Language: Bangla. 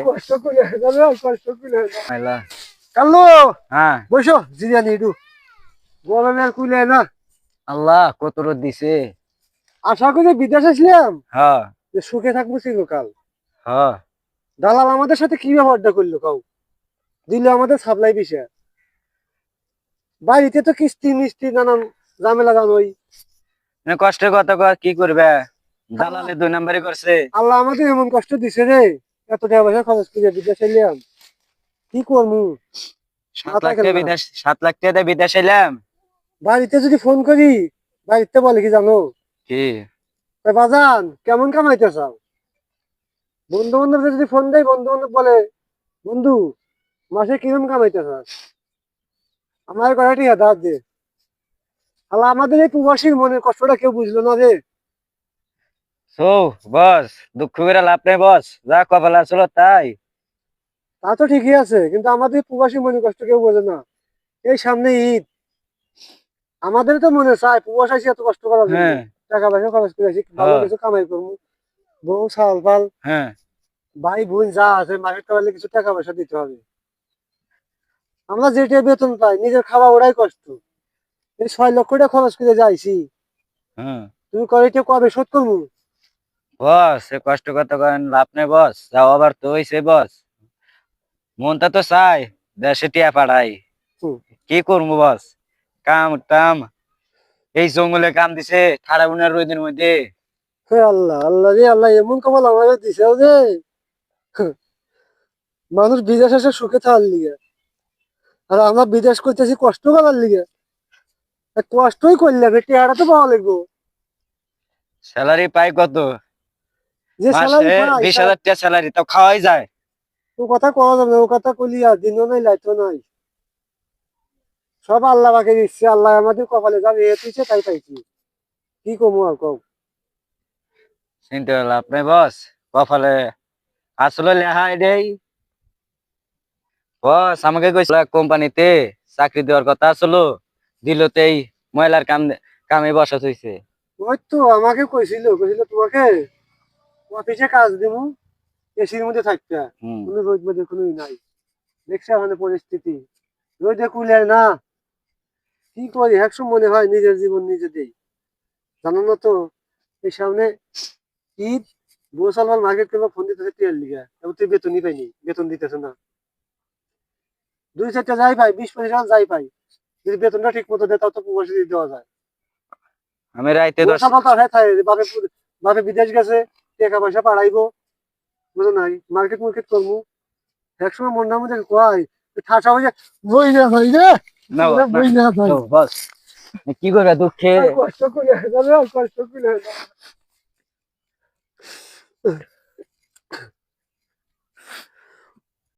কষ্ট করে যাবে কষ্ট করে আইলা কাল্লু হ্যাঁ বসো জিরিয়ানি একটু গরমে আর কুলে না আল্লাহ কত রোদ দিছে আশা করি বিদেশ আসলাম হ্যাঁ যে সুখে থাকবো চিরকাল হ্যাঁ দালাল আমাদের সাথে কি ব্যবহারটা করলো কাউ দিল আমাদের সাপ্লাই বিষয় বাড়িতে তো কিস্তি মিস্তি নানান ঝামেলা জানোই কষ্টের কথা কি করবে দালালে 2 নাম্বারই করছে আল্লাহ আমাদের এমন কষ্ট দিছে রে এত টাকা পয়সা খরচ করে বিদেশ এলাম কি করবো 7 লাখ টাকা বিদেশ 7 লাখ টাকা দিয়ে বিদেশ এলাম বাড়িতে যদি ফোন করি বাড়িতে বলে কি জানো কি বাজান কেমন কামাইতে চাও বন্ধু বান্ধব যদি ফোন দেয় বন্ধু বান্ধব বলে বন্ধু মাসে কিরম কামাইতে চাস আমার কয়টি হাত দে আল্লাহ আমাদের এই প্রবাসীর মনের কষ্টটা কেউ বুঝলো না রে সো বস দুঃখ করে লাভ নেই বস যা কপালে আসলো তাই তা তো ঠিকই আছে কিন্তু আমাদের প্রবাসী মনের কষ্ট কেউ বোঝে না এই সামনে ঈদ আমাদের তো মনে চায় প্রবাস আসি এত কষ্ট করার জন্য হ্যাঁ টাকা পয়সা খরচ করে আসি ভালো কিছু কামাই করবো বউ চাল ফাল হ্যাঁ ভাই বোন যা আছে মার্কেট করলে কিছু টাকা পয়সা দিতে হবে আমরা যেটা বেতন পাই নিজের খাওয়া ওরাই কষ্ট এই 6 লক্ষ টাকা খরচ করে যাইছি হ্যাঁ তুমি কয়টা কবে শোধ করবো বস এ কষ্ট করতে করেন লাভ নেই বস যাও আবার তো হইছে বস মনটা তো চাই দেশে টিয়া পাঠাই হুম। কি করবো বস কাম টাম এই জঙ্গলে কাম দিছে ঠাড়া বুনার রোদের মধ্যে হে আল্লাহ আল্লাহ রে আল্লাহ এমন কপাল আমাদের দিছে যে মানুষ বিদেশ আসে সুখে থাকার লিগে আর আমরা বিদেশ করতেছি কষ্ট করার লিগে আর কষ্টই করলাম টেয়ারা তো পাওয়া লাগবো স্যালারি পাই কত যে মাসে স্যালারি 20,000 টাকা স্যালারি তাও খাওয়াই যায় ও কথা কওয়া যাবে না, ও কথা কইলি আর দিনও নাই লাইটও নাই সব আল্লাহ পাকে দিচ্ছে আল্লাহ আমাদের কপালে যাবে এ তুইছে তাই পাইছি কি কমু আর কম চিন্তা লাভ নেই বস কপালে আসলে লেহাই দেই বস আমাকে কইছিল কোম্পানিতে চাকরি দেওয়ার কথা আসলো দিলতেই ময়লার কামে বসা হইছে ওই তো আমাকে কইছিল তোমাকে অফিসে কাজ দিমু এসির মধ্যে থাকতে হুম কোনো রোদ মধ্যে কোনো নাই দেখছে মানে পরিস্থিতি রোদে কুলে না কি করি একশো মনে হয় নিজের জীবন নিজে দেই জানো না তো এই সামনে ঈদ বসালবার মার্কেট করবো ফোন দিতেছে তেল লিগা এবং তুই বেতনই পাইনি বেতন দিতেছে না 2-4টা যাই পাই 20-25 যাই পাই যদি বেতনটা ঠিক মতো দেয় তাও তো প্রবাসী দেওয়া যায় আমি রাইতে 10 বসালবার তো আশায় থাকে যে বাপে বাপে বিদেশ গেছে টাকা পয়সা পাঠাইবো বুঝো নাই মার্কেট মার্কেট করবো একসময় মনটার মধ্যে কয় ঠাসা হয়ে যায় বই না ভাই রে না বই না ভাই বস কি করবে দুঃখে কষ্ট করে কষ্ট করে